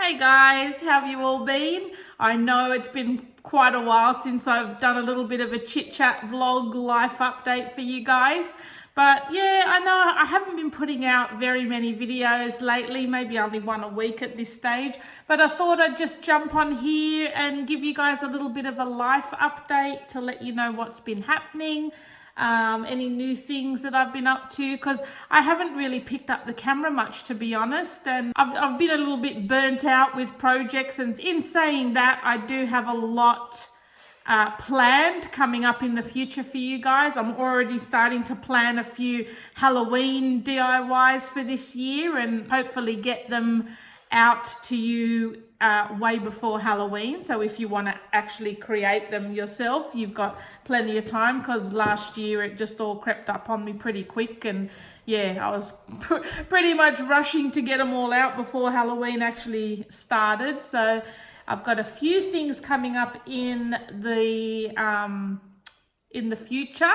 Hey guys, how have you all been? I know it's been quite a while since I've done a little bit of a chit chat vlog life update for you guys. But yeah, I know I haven't been putting out very many videos lately, maybe only one a week at this stage. But I thought I'd just jump on here and give you guys a little bit of a life update to let you know what's been happening. Any new things that I've been up to, because I haven't really picked up the camera much, to be honest, and I've been a little bit burnt out with projects. And in saying that, I do have a lot planned coming up in the future for you guys. I'm already starting to plan a few Halloween DIYs for this year and hopefully get them out to you way before Halloween. So if you want to actually create them yourself, you've got plenty of time, because last year it just all crept up on me pretty quick, and yeah, I was pretty much rushing to get them all out before Halloween actually started. So I've got a few things coming up in the future.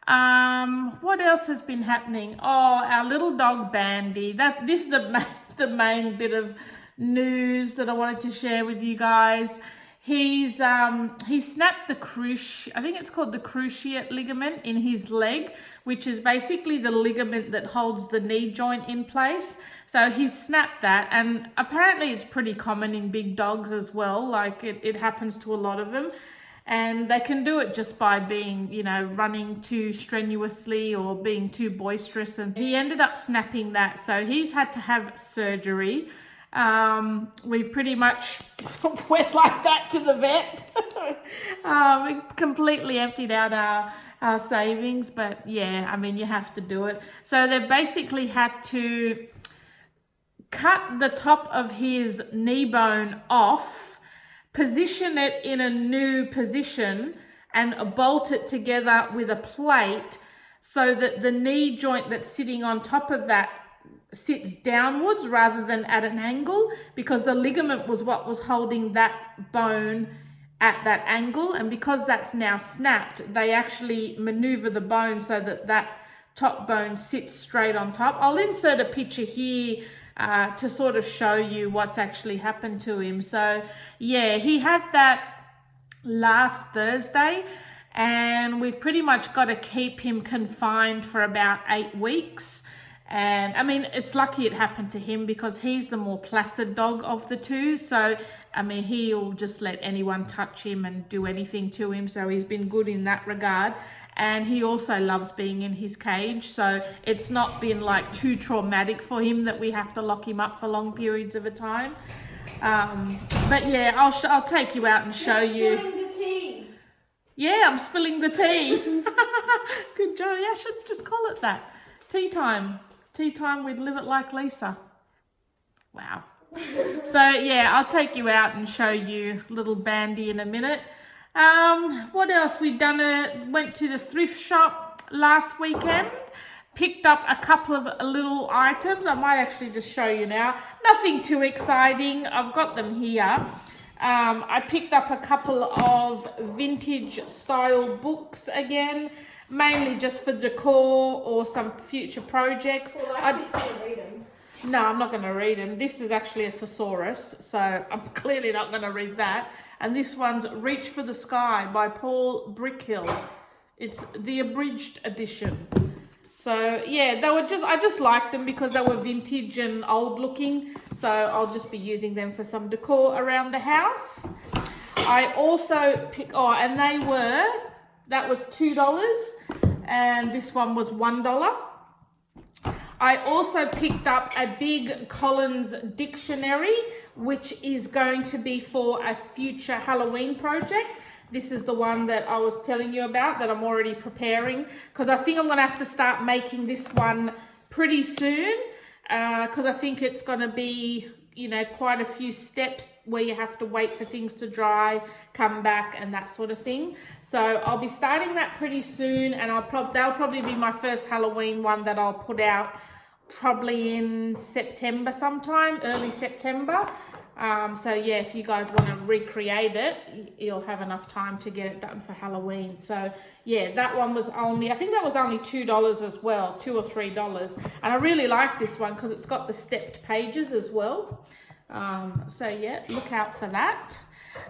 What else has been happening? Oh, our little dog Bandy. This is the main bit of news that I wanted to share with you guys. He snapped the I think it's called the cruciate ligament in his leg, which is basically the ligament that holds the knee joint in place. So he snapped that, and apparently it's pretty common in big dogs as well. Like it happens to a lot of them, and they can do it just by being, running too strenuously or being too boisterous. And he ended up snapping that, so he's had to have surgery. We've pretty much went like that to the vet. We completely emptied out our savings, but yeah, I mean, you have to do it. So they basically had to cut the top of his knee bone off, position it in a new position, and bolt it together with a plate so that the knee joint that's sitting on top of that sits downwards rather than at an angle, because the ligament was what was holding that bone at that angle. And because that's now snapped, they actually maneuver the bone so that that top bone sits straight on top. I'll insert a picture here to sort of show you what's actually happened to him. So yeah, he had that last Thursday, and we've pretty much got to keep him confined for about 8 weeks. And I mean, it's lucky it happened to him because he's the more placid dog of the two. So, I mean, he'll just let anyone touch him and do anything to him. So he's been good in that regard. And he also loves being in his cage. So it's not been like too traumatic for him that we have to lock him up for long periods of a time. But yeah, I'll take you out and show you. Spilling the tea. Yeah, I'm spilling the tea. Good job. Yeah, I should just call it that. Tea time. Tea time with Live It Like Lisa. Wow. So yeah, I'll take you out and show you little Bandy in a minute. What else? Went to the thrift shop last weekend. Picked up a couple of little items. I might actually just show you now. Nothing too exciting. I've got them here. I picked up a couple of vintage style books again, mainly just for decor or some future projects. Well, actually, going to read them. No, I'm not going to read them. This is actually a thesaurus, so I'm clearly not going to read that. And this one's Reach for the Sky by Paul Brickhill. It's the abridged edition. So yeah, I just liked them because they were vintage and old looking. So I'll just be using them for some decor around the house. I also that was $2, and this one was $1. I also picked up a big Collins dictionary, which is going to be for a future Halloween project. This is the one that I was telling you about that I'm already preparing, because I think I'm going to have to start making this one pretty soon, because I think it's going to be, quite a few steps where you have to wait for things to dry, come back, and that sort of thing. So I'll be starting that pretty soon, and that'll probably be my first Halloween one that I'll put out probably in September sometime, early September. So yeah, if you guys want to recreate it, you'll have enough time to get it done for Halloween. So yeah, that one was I think that was only $2 as well, $2 or $3. And I really like this one because it's got the stepped pages as well. So yeah, look out for that.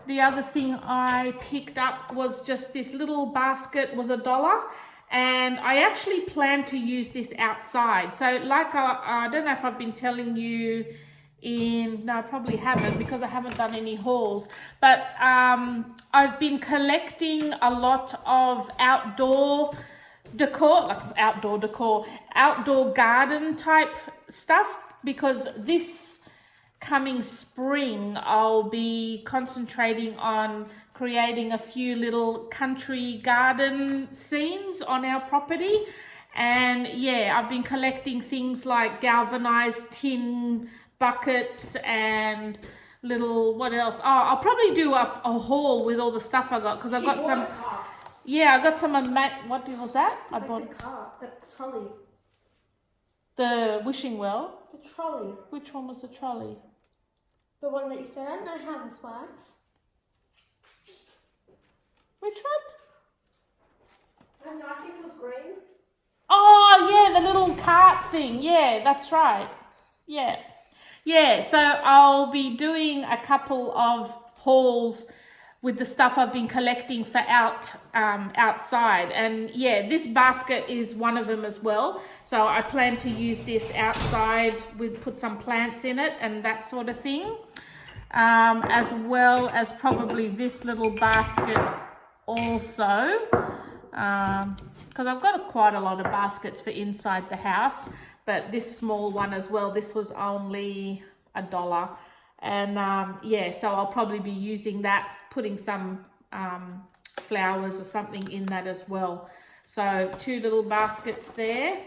The other thing I picked up was just this little basket, was $1, and I actually plan to use this outside. So like I don't know if I've been telling you no, I probably haven't because I haven't done any hauls, but I've been collecting a lot of outdoor decor, outdoor garden type stuff, because this coming spring I'll be concentrating on creating a few little country garden scenes on our property. And yeah, I've been collecting things like galvanized tin buckets and little, what else? Oh, I'll probably do a haul with all the stuff I got, because I've got some. Yeah, I got some of what was that? I bought the trolley. The wishing well. The trolley. Which one was the trolley? The one that you said, I don't know how this works. Which one? I don't know, I think it was green. Oh, yeah, the little cart thing. Yeah, that's right. Yeah. Yeah, so I'll be doing a couple of hauls with the stuff I've been collecting for outside. And yeah, this basket is one of them as well. So I plan to use this outside. We'd put some plants in it and that sort of thing. As well as probably this little basket also. Because I've got quite a lot of baskets for inside the house. But this small one as well, this was only $1. And yeah, so I'll probably be using that, putting some flowers or something in that as well. So 2 little baskets there.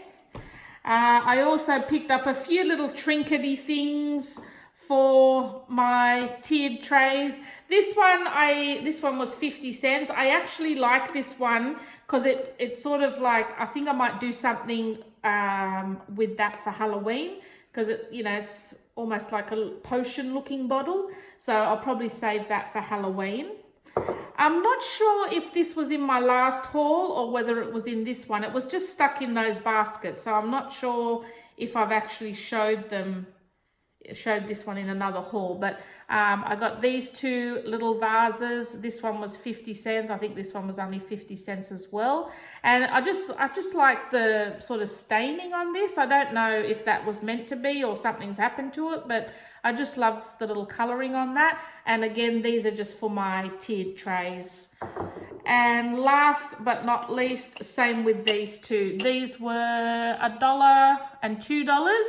I also picked up a few little trinkety things for my tiered trays. This one was 50 cents. I actually like this one because it's sort of like, I think I might do something with that for Halloween, because it's almost like a potion looking bottle. So I'll probably save that for Halloween. I'm not sure if this was in my last haul or whether it was in this one. It was just stuck in those baskets. So I'm not sure if I've actually showed this one in another haul. But I got these 2 little vases. This one was 50 cents. I think this one was only 50 cents as well. And I just like the sort of staining on this. I don't know if that was meant to be or something's happened to it, but I just love the little coloring on that. And again, these are just for my tiered trays. And last but not least, same with these 2. These were $1 and $2.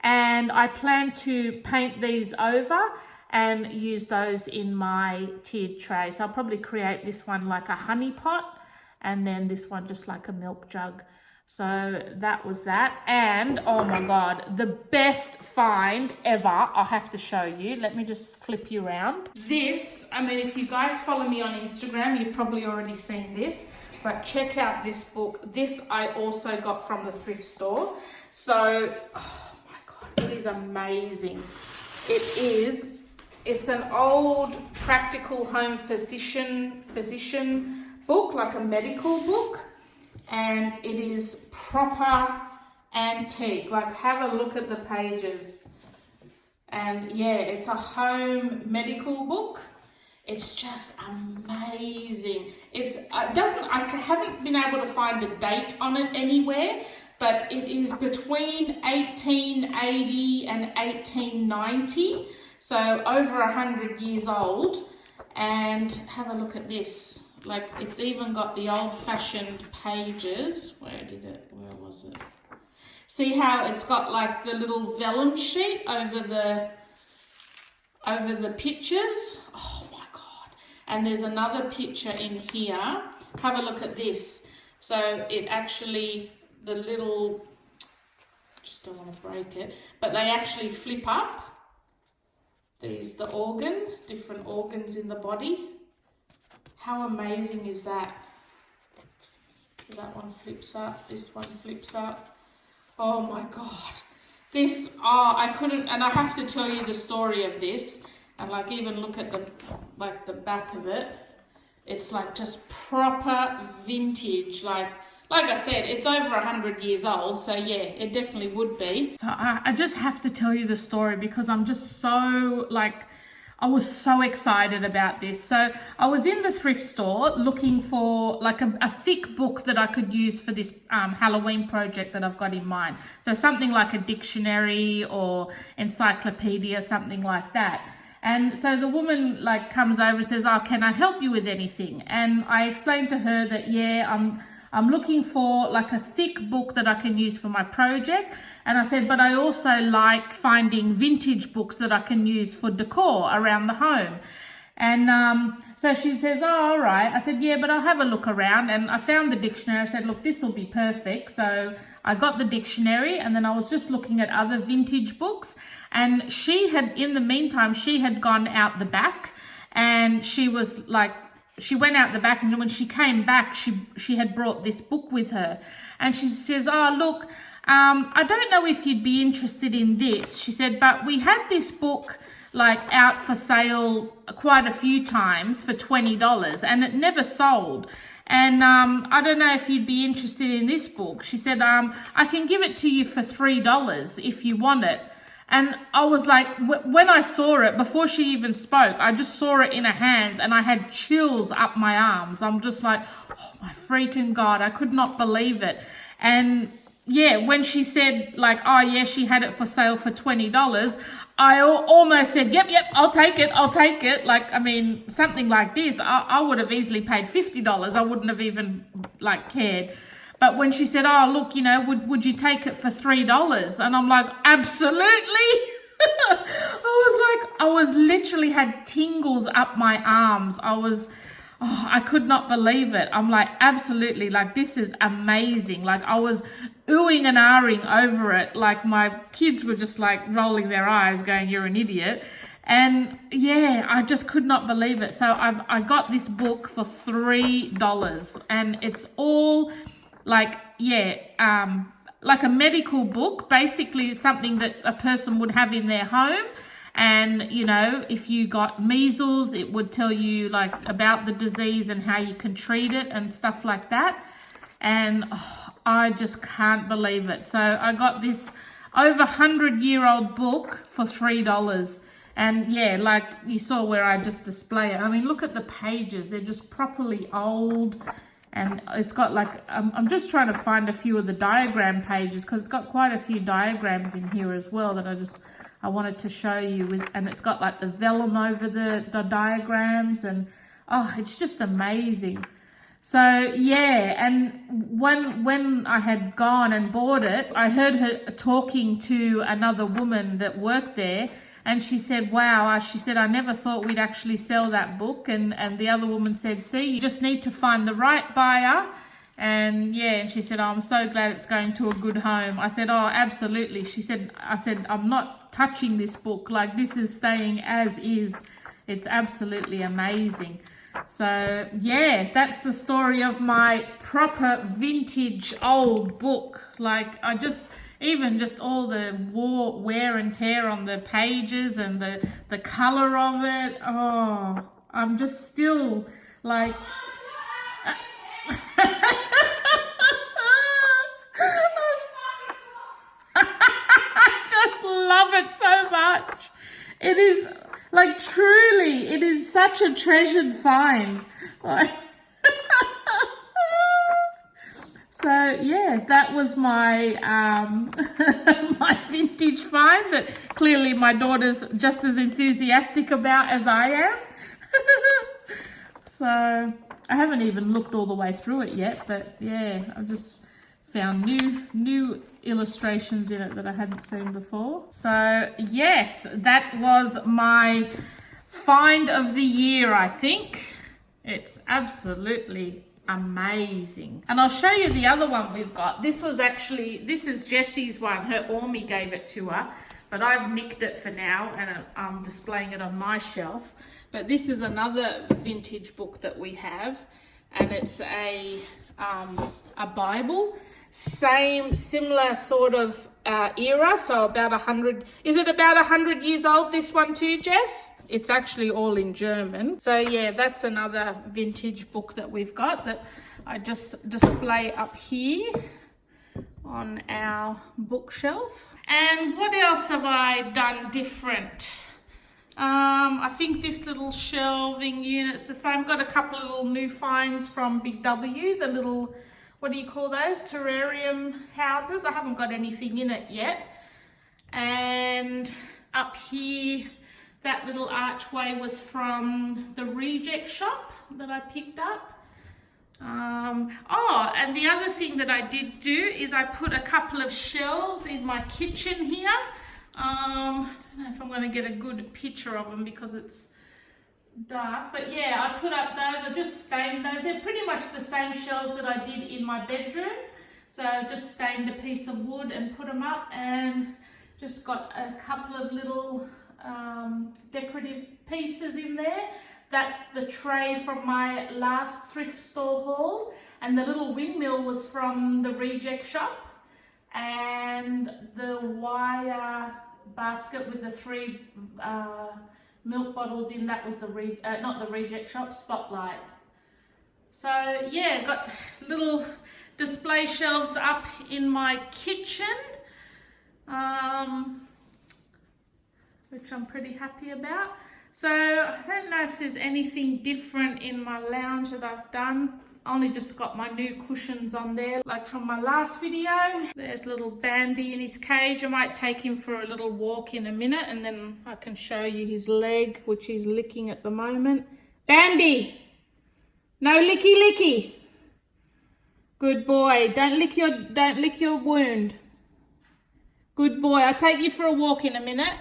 And I plan to paint these over and use those in my tiered tray. So I'll probably create this one like a honey pot, and then this one just like a milk jug. So that was that. And oh my God, the best find ever. I'll have to show you. Let me just flip you around. This, I mean, if you guys follow me on Instagram, you've probably already seen this, but check out this book. This I also got from the thrift store. So, it is amazing. It's an old practical home physician book, like a medical book, and it is proper antique. Like, have a look at the pages. And yeah, it's a home medical book. It's just amazing. I haven't been able to find a date on it anywhere, but it is between 1880 and 1890, so over 100 years old. And have a look at this. Like, it's even got the old-fashioned pages. Where was it? See how it's got like the little vellum sheet over the pictures? Oh my God. And there's another picture in here. Have a look at this. So it actually, the little, just don't want to break it, but they actually flip up. The organs, different organs in the body. How amazing is that? So that one flips up, this one flips up. Oh my God. I couldn't, and I have to tell you the story of this, and like even look at the back of it. It's like just proper vintage, like Like I said, it's over 100 years old, so yeah, it definitely would be. So I just have to tell you the story because I'm just so, like, I was so excited about this. So I was in the thrift store looking for like a thick book that I could use for this Halloween project that I've got in mind. So something like a dictionary or encyclopedia, something like that. And so the woman like comes over and says, "Oh, can I help you with anything?" And I explained to her that, yeah, I'm looking for like a thick book that I can use for my project. And I said, but I also like finding vintage books that I can use for decor around the home. And so she says, "Oh, all right." I said, "Yeah, but I'll have a look around." And I found the dictionary. I said, "Look, this will be perfect." So I got the dictionary, and then I was just looking at other vintage books. And she had, in the meantime, she had gone out the back, and she was like, she went out the back, and when she came back, she had brought this book with her. And she says, "Oh, look, I don't know if you'd be interested in this." She said, "But we had this book like out for sale quite a few times for $20 and it never sold. And I don't know if you'd be interested in this book." She said, "I can give it to you for $3 if you want it." And I was like, when I saw it, before she even spoke, I just saw it in her hands and I had chills up my arms. I'm just like, oh my freaking God, I could not believe it. And yeah, when she said like, oh yeah, she had it for sale for $20, I almost said, yep, I'll take it. Like, I mean, something like this, I would have easily paid $50. I wouldn't have even like cared. But when she said, "Oh, look, you know, would you take it for $3? And I'm like, absolutely. I was literally had tingles up my arms. I could not believe it. I'm like, absolutely, like, this is amazing. Like, I was oohing and ahhing over it. Like, my kids were just like rolling their eyes going, "You're an idiot." And yeah, I just could not believe it. So I got this book for $3, and it's all like, yeah, like a medical book, basically something that a person would have in their home. And, you know, if you got measles, it would tell you like about the disease and how you can treat it and stuff like that. And I just can't believe it. So I got this over 100-year-old book for $3. And yeah, like you saw where I just display it. I mean, look at the pages. They're just properly old. And it's got like, I'm just trying to find a few of the diagram pages because it's got quite a few diagrams in here as well that I wanted to show you with, and it's got like the vellum over the diagrams, and oh, it's just amazing. So yeah, and when I had gone and bought it, I heard her talking to another woman that worked there. And she said, "Wow," she said, "I never thought we'd actually sell that book." And the other woman said, "See, you just need to find the right buyer." And yeah, and she said, "Oh, I'm so glad it's going to a good home." I said, "Oh, absolutely." She said, "I'm not touching this book. Like, this is staying as is. It's absolutely amazing." So yeah, that's the story of my proper vintage old book. Like, even just all the wear and tear on the pages and the color of it. Oh, I'm just still like... I just love it so much. It is, like, truly, it is such a treasured find. Like... So yeah, that was my my vintage find that clearly my daughter's just as enthusiastic about as I am. So I haven't even looked all the way through it yet, but yeah, I've just found new illustrations in it that I hadn't seen before. So yes, that was my find of the year, I think. It's absolutely amazing. And I'll show you the other one we've got. This is Jessie's one. Her Ormy gave it to her, but I've nicked it for now and I'm displaying it on my shelf. But this is another vintage book that we have, and it's a Bible, similar sort of era, so about 100. Is it about 100 years old, this one too, Jess? It's actually all in German. So yeah, that's another vintage book that we've got that I just display up here on our bookshelf. And what else have I done different? I think this little shelving unit's the same. Got a couple of little new finds from Big W, the little, what do you call those? Terrarium houses. I haven't got anything in it yet. And up here, that little archway was from the reject shop that I picked up. Oh, and the other thing that I did do is I put a couple of shelves in my kitchen here. I don't know if I'm going to get a good picture of them because it's dark, but yeah, I put up those. I just stained those. They're pretty much the same shelves that I did in my bedroom. So I just stained a piece of wood and put them up, and just got a couple of little decorative pieces in there. That's the tray from my last thrift store haul, and the little windmill was from the reject shop, and the wire basket with the 3 milk bottles in, that was the not the reject shop, Spotlight. So yeah, got little display shelves up in my kitchen, which I'm pretty happy about. So I don't know if there's anything different in my lounge that I've done. Only just got my new cushions on there, like from my last video. There's little Bandy in his cage. I might take him for a little walk in a minute, and then I can show you his leg, which he's licking at the moment. Bandy! No licky licky! Good boy. Don't lick your wound. Good boy. I'll take you for a walk in a minute.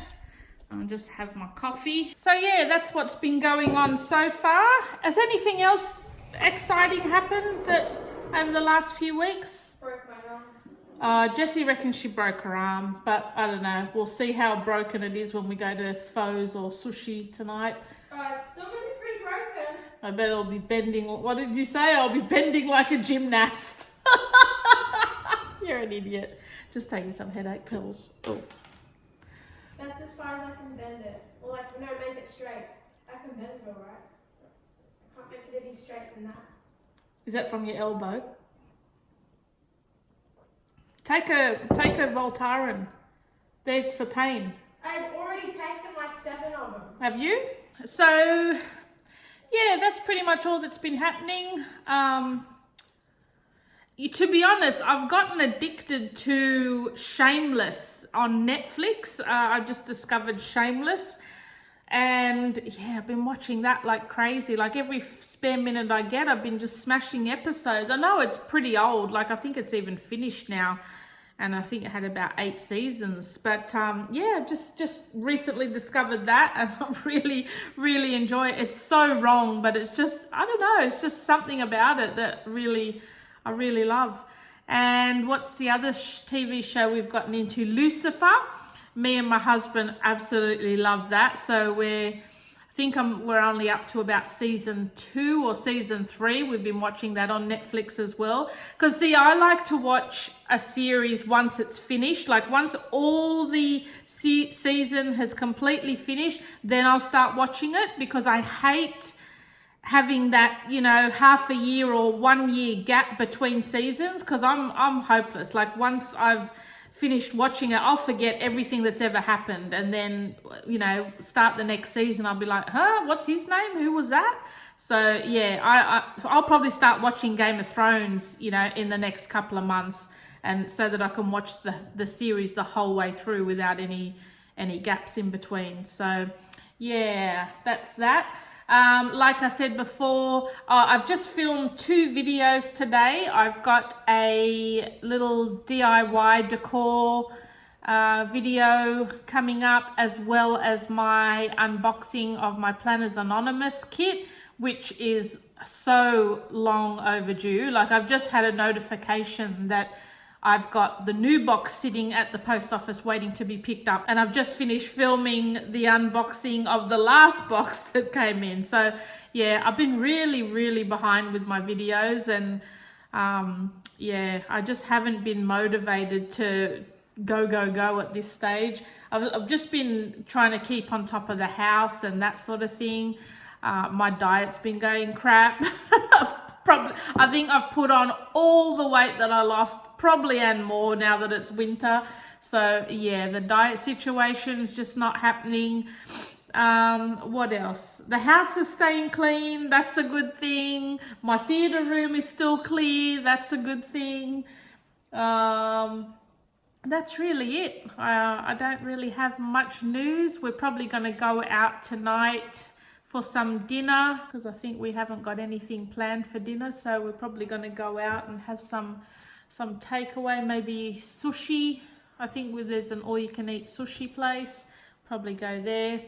I'll just have my coffee. So yeah, that's what's been going on so far. Has anything else exciting happened that over the last few weeks? Broke my arm. Jessie reckons she broke her arm, but I don't know. We'll see how broken it is when we go to Fo's or Sushi tonight. It's still gonna be pretty broken. I bet I'll be bending. What did you say? I'll be bending like a gymnast. You're an idiot. Just taking some headache pills. Oh. That's as far as I can bend it. Or like, no, make it straight. I can bend it alright. I can't make it any straight than that. Is that from your elbow? Take a Voltaren. They're for pain. I've already taken like 7 of them. Have you? So, yeah, that's pretty much all that's been happening. To be honest, I've gotten addicted to Shameless on Netflix. I've just discovered Shameless. And yeah, I've been watching that like crazy. Like every spare minute I get, I've been just smashing episodes. I know it's pretty old. Like I think it's even finished now. And I think it had about 8 seasons. But yeah, just recently discovered that. And I really, really enjoy it. It's so wrong, but it's just, I don't know. It's just something about it that I really love. And what's the other TV show we've gotten into? Lucifer. Me and my husband absolutely love that. So we're only up to about season 2 or season 3. We've been watching that on Netflix as well. Because see, I like to watch a series once it's finished. Like once all the season has completely finished, then I'll start watching it, because I hate having that, you know, half a year or 1 year gap between seasons, because I'm hopeless. Like once I've finished watching it, I'll forget everything that's ever happened, and then, you know, start the next season, I'll be like, huh, what's his name? Who was that? So yeah, I'll probably start watching Game of Thrones, you know, in the next couple of months, and so that I can watch the series the whole way through without any gaps in between. So yeah, that's that. Like I said before, I've just filmed 2 videos today. I've got a little DIY decor video coming up, as well as my unboxing of my Planners Anonymous kit, which is so long overdue. Like I've just had a notification that I've got the new box sitting at the post office waiting to be picked up, and I've just finished filming the unboxing of the last box that came in. So yeah, I've been really, really behind with my videos, and yeah, I just haven't been motivated to go at this stage. I've just been trying to keep on top of the house and that sort of thing. My diet's been going crap. I've I think I've put on all the weight that I lost, probably, and more now that it's winter. So yeah, the diet situation is just not happening. What else? The house is staying clean. That's a good thing. My theatre room is still clear. That's a good thing. That's really it. I don't really have much news. We're probably going to go out tonight for some dinner because I think we haven't got anything planned for dinner. So we're probably going to go out and have some takeaway, maybe sushi. I think there's an all-you-can-eat sushi place. Probably go there.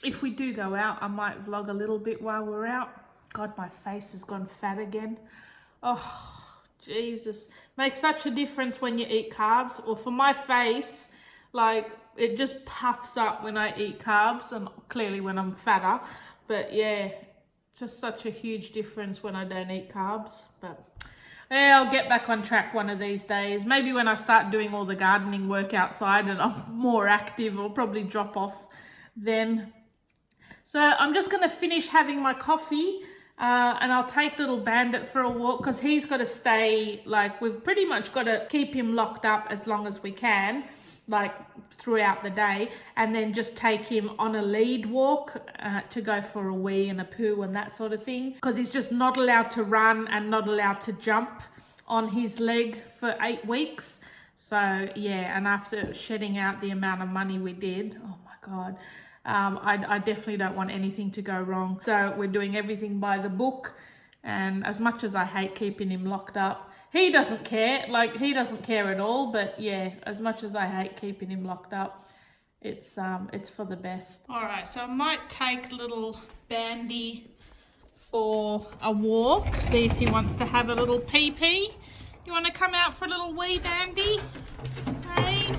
If we do go out, I might vlog a little bit while we're out. God, my face has gone fat again. Oh, Jesus. Makes such a difference when you eat carbs. Or for my face, like, it just puffs up when I eat carbs, and clearly when I'm fatter. But yeah, just such a huge difference when I don't eat carbs. But yeah, I'll get back on track one of these days. Maybe when I start doing all the gardening work outside and I'm more active, I'll probably drop off then. So I'm just going to finish having my coffee and I'll take little Bandit for a walk because he's got to stay, like, we've pretty much got to keep him locked up as long as we can, like throughout the day, and then just take him on a lead walk to go for a wee and a poo and that sort of thing, because he's just not allowed to run and not allowed to jump on his leg for 8 weeks. So yeah, and after shedding out the amount of money we did, oh my God, I definitely don't want anything to go wrong. So we're doing everything by the book, and as much as I hate keeping him locked up, he doesn't care. Like, he doesn't care at all. But yeah, as much as I hate keeping him locked up, it's for the best. All right, so I might take little Bandy for a walk, see if he wants to have a little pee-pee. You want to come out for a little wee, Bandy? Hey?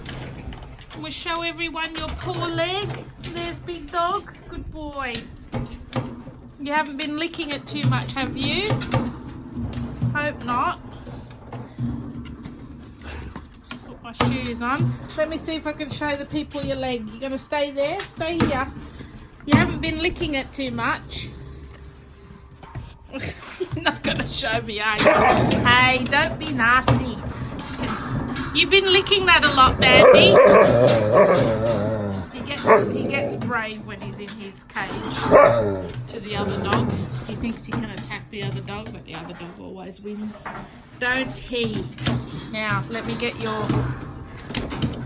We'll show everyone your poor leg. There's Big Dog. Good boy. You haven't been licking it too much, have you? Hope not. Let's put my shoes on. Let me see if I can show the people your leg. You're going to stay there? Stay here. You haven't been licking it too much. You're not going to show me, are you? Hey, don't be nasty. You've been licking that a lot, Bandy. He gets brave when he's in his cage to the other dog. He thinks he can attack the other dog, but the other dog always wins. Don't he? Now, let me get your...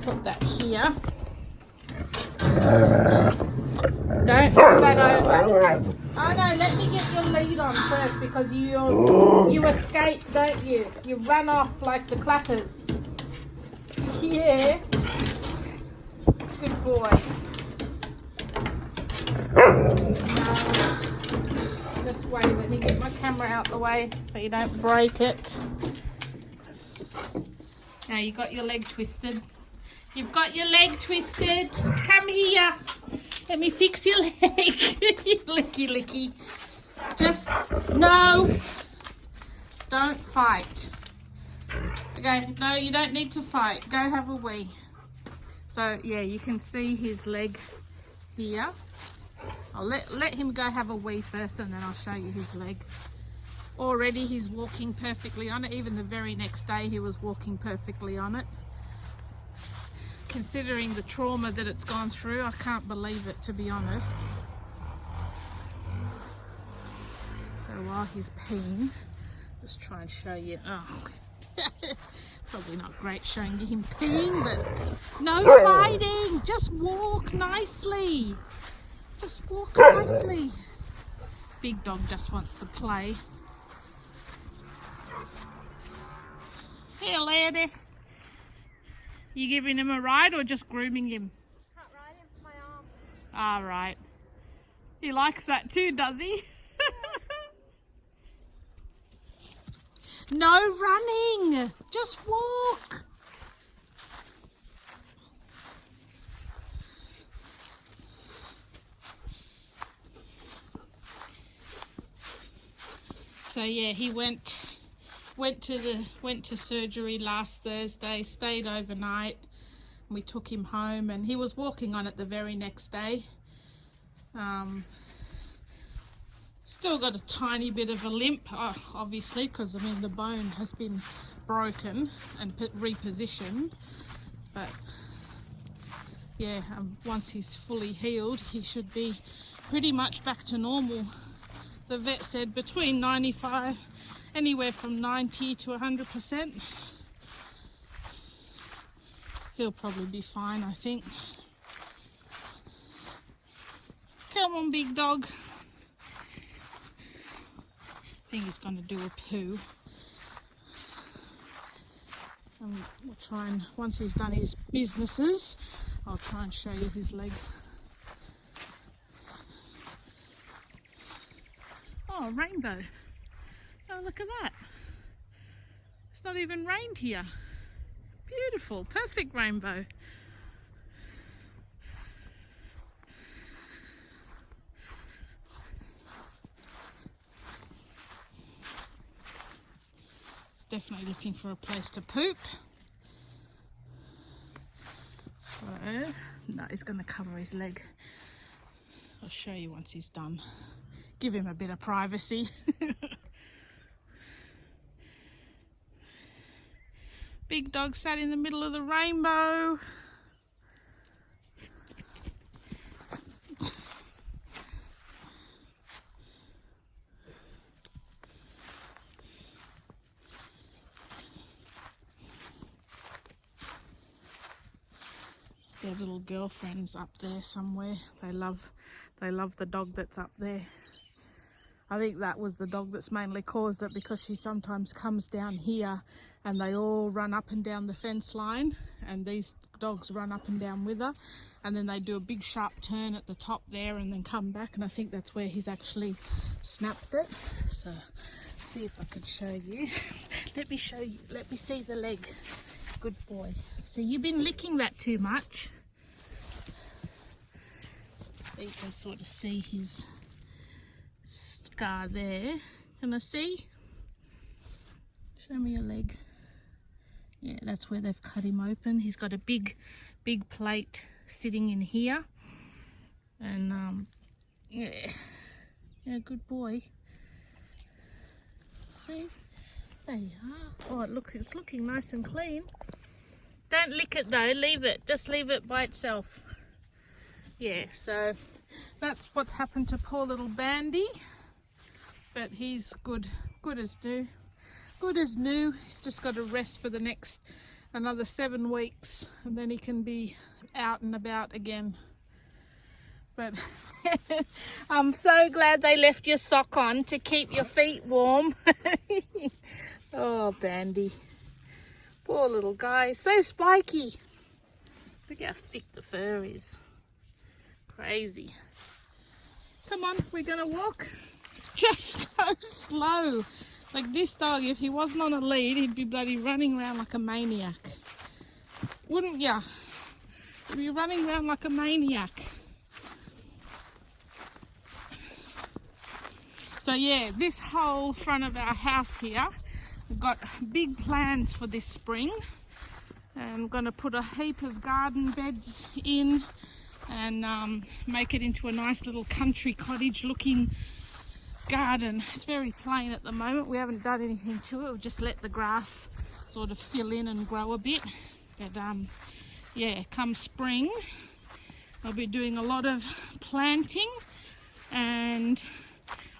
Put that here. Don't put that over. Oh no, let me get your lead on first, because you escape, don't you? You run off like the clappers. Yeah. Good boy. This way, let me get my camera out the way so you don't break it. Now you got your leg twisted. You've got your leg twisted. Come here. Let me fix your leg. Licky, licky. Just, no. Don't fight. Okay, no, you don't need to fight. Go have a wee. So, yeah, you can see his leg here. I'll let him go have a wee first, and then I'll show you his leg. Already he's walking perfectly on it. Even the very next day he was walking perfectly on it. Considering the trauma that it's gone through, I can't believe it, to be honest. So while he's peeing, just try and show you. Oh, probably not great showing him peeing, but no fighting. Just walk nicely. Just walk nicely. Big Dog just wants to play. Here, lady. You giving him a ride or just grooming him? Can't ride him for my arm. All right. He likes that too, does he? No running. Just walk. So yeah, he went to surgery last Thursday, stayed overnight. We took him home and he was walking on it the very next day. Still got a tiny bit of a limp, obviously, because I mean the bone has been broken and repositioned. But yeah, once he's fully healed, he should be pretty much back to normal. The vet said between 95, anywhere from 90 to 100%. He'll probably be fine, I think. Come on, big dog. I think he's going to do a poo. And we'll try and, once he's done his businesses, I'll try and show you his leg. Oh, rainbow. Oh, look at that. It's not even rained here. Beautiful, perfect rainbow. Definitely looking for a place to poop. So, no, he's going to cover his leg. I'll show you once he's done. Give him a bit of privacy. Big dog sat in the middle of the rainbow. Their little girlfriend's up there somewhere. They love the dog that's up there. I think that was the dog that's mainly caused it, because she sometimes comes down here and they all run up and down the fence line, and these dogs run up and down with her, and then they do a big sharp turn at the top there and then come back, and I think that's where he's actually snapped it. So see if I can show you. Let me show you. Let me see the leg. Good boy. So you've been licking that too much. You can sort of see his scar there. Can I see? Show me your leg. Yeah, that's where they've cut him open. He's got a big plate sitting in here. And yeah, good boy. See? There you are. Oh, look, it's looking nice and clean. Don't lick it though, leave it. Just leave it by itself. Yeah, so that's what's happened to poor little Bandy. But he's good as new. Good as new. He's just got to rest for the next another 7 weeks, and then he can be out and about again. But I'm so glad they left your sock on to keep your feet warm. Oh, Bandy. Poor little guy. So spiky. Look how thick the fur is. Crazy. Come on, we're going to walk. Just go slow. Like this dog, if he wasn't on a lead, he'd be bloody running around like a maniac. Wouldn't ya? He'd be running around like a maniac. So yeah, this whole front of our house here, we've got big plans for this spring. I'm going to put a heap of garden beds in and make it into a nice little country cottage looking garden. It's very plain at the moment. We haven't done anything to it. We've just let the grass sort of fill in and grow a bit. But yeah, come spring, I'll be doing a lot of planting and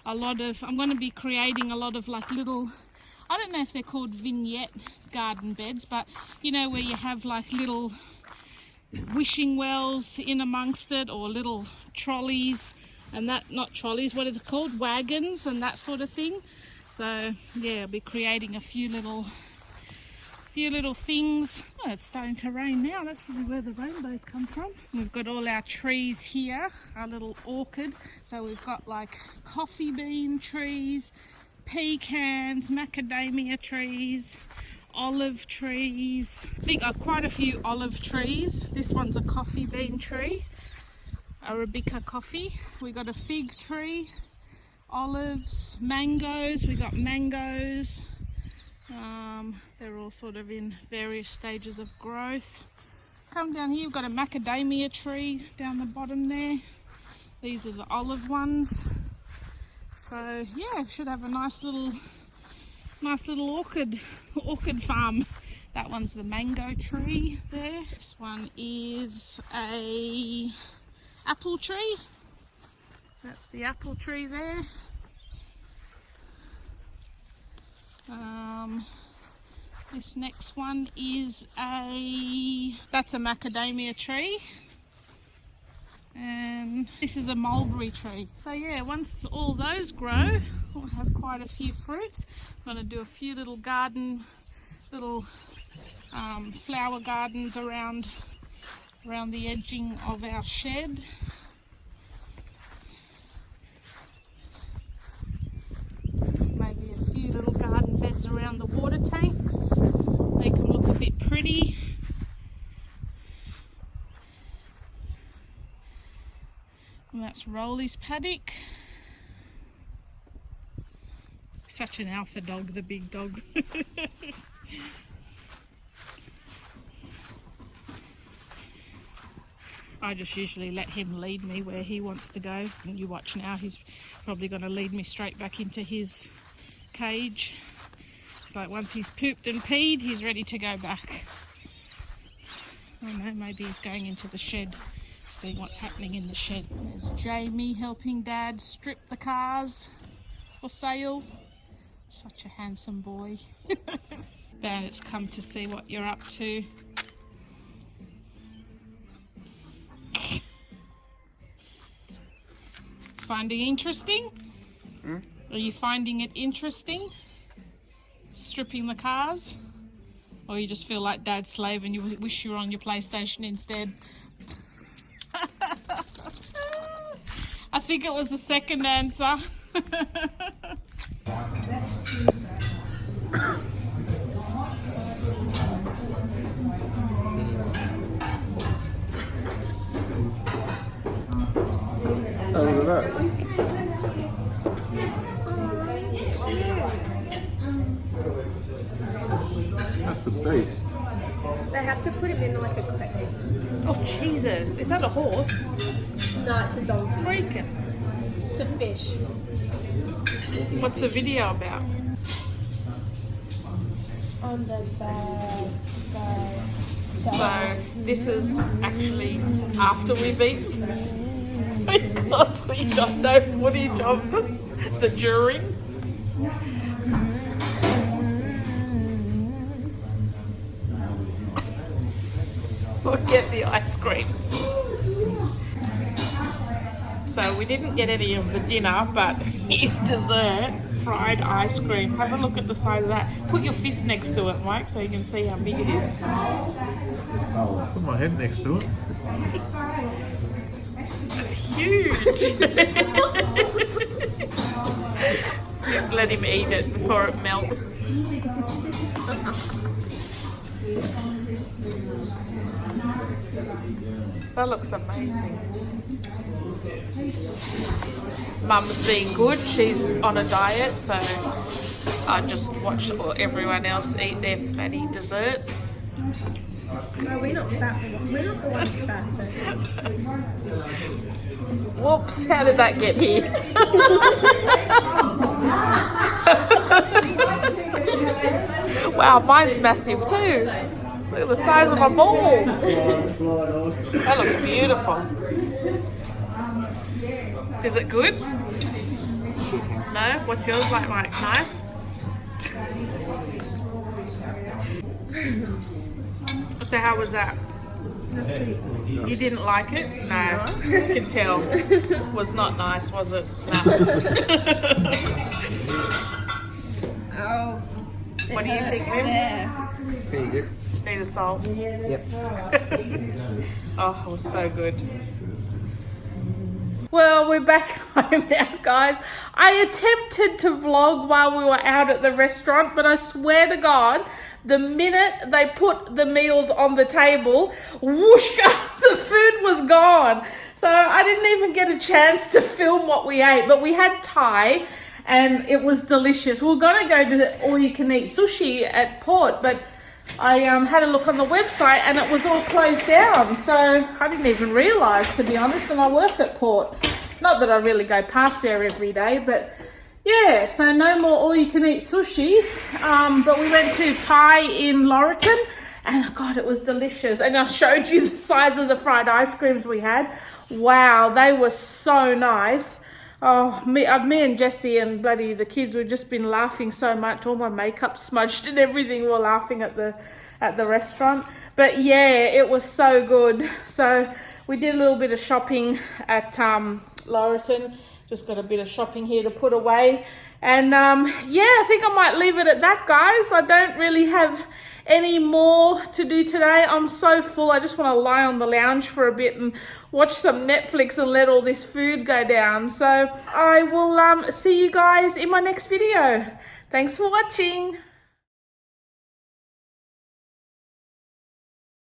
I'm going to be creating a lot of like little, I don't know if they're called vignette garden beds, but you know, where you have like little wishing wells in amongst it, or little trolleys and that, not trolleys, what are they called, wagons and that sort of thing. So yeah, I'll be creating a few little things. Oh, it's starting to rain now. That's probably where the rainbows come from. We've got all our trees here, our little orchid. So we've got like coffee bean trees, pecans, macadamia trees, olive trees. I think I've quite a few olive trees. This one's a coffee bean tree, Arabica coffee. We got a fig tree, olives, mangoes. We got mangoes. They're all sort of in various stages of growth. Come down here, you've got a macadamia tree down the bottom there. These are the olive ones. So yeah, should have a nice little orchid farm. That one's the mango tree there. This one is a apple tree. That's the apple tree there. This next one is that's a macadamia tree. And this is a mulberry tree. So yeah, once all those grow, we'll have quite a few fruits. I'm going to do a few little flower gardens around the edging of our shed. Maybe a few little garden beds around the water tanks. Make them look a bit pretty. And that's Rolly's paddock. Such an alpha dog, the big dog. I just usually let him lead me where he wants to go. And you watch now, he's probably going to lead me straight back into his cage. It's like once he's pooped and peed, he's ready to go back. I don't know, maybe he's going into the shed, seeing what's happening in the shed. There's Jamie helping Dad strip the cars for sale. Such a handsome boy. Bandit's come to see what you're up to. Finding interesting? Are you finding it interesting? Stripping the cars? Or you just feel like Dad's slave and you wish you were on your PlayStation instead? I think it was the second answer. Oh, look at that. That's a beast. They have to put him in like a crate. Oh Jesus, is that a horse? No, it's a donkey. Freaking. It's a fish. What's the video about? On the bag. So this is actually after we've eaten. Because we got no footage of the during. Look at the ice creams. So we didn't get any of the dinner, but here's dessert, fried ice cream. Have a look at the size of that. Put your fist next to it, Mike, so you can see how big it is. Oh, put my head next to it. It's huge. Let's let him eat it before it melts. That looks amazing. Mum's being good. She's on a diet, so I just watch everyone else eat their fatty desserts. No, we're not fat. We're not the ones fat. So. Whoops, how did that get here? Wow, mine's massive too. Look at the size of my ball. That looks beautiful. Is it good? No? What's yours like, Mike? Nice? So how was that? You didn't like it? No. You can tell. Was not nice, was it? No. Oh. What do you think, Mim? Pretty good. Need a salt? Yep. Oh, it was so good. Well, we're back home now, guys. I attempted to vlog while we were out at the restaurant, but I swear to God, the minute they put the meals on the table, whoosh, the food was gone. So I didn't even get a chance to film what we ate, but we had Thai and it was delicious. We were going to go to all-you-can-eat sushi at Port, but I had a look on the website and it was all closed down. So I didn't even realise, to be honest, and I work at Port. Not that I really go past there every day, but yeah, so no more all-you-can-eat sushi. But we went to Thai in Laurelton, and God, it was delicious. And I showed you the size of the fried ice creams we had. Wow, they were so nice. Oh, me and Jessie and bloody the kids, we've just been laughing so much. All my makeup smudged and everything. We were laughing at the restaurant. But yeah, it was so good. So we did a little bit of shopping at Laurelton. Just got a bit of shopping here to put away. And yeah, I think I might leave it at that, guys. I don't really have any more to do today. I'm so full. I just want to lie on the lounge for a bit and watch some Netflix and let all this food go down. So I will see you guys in my next video. Thanks for watching.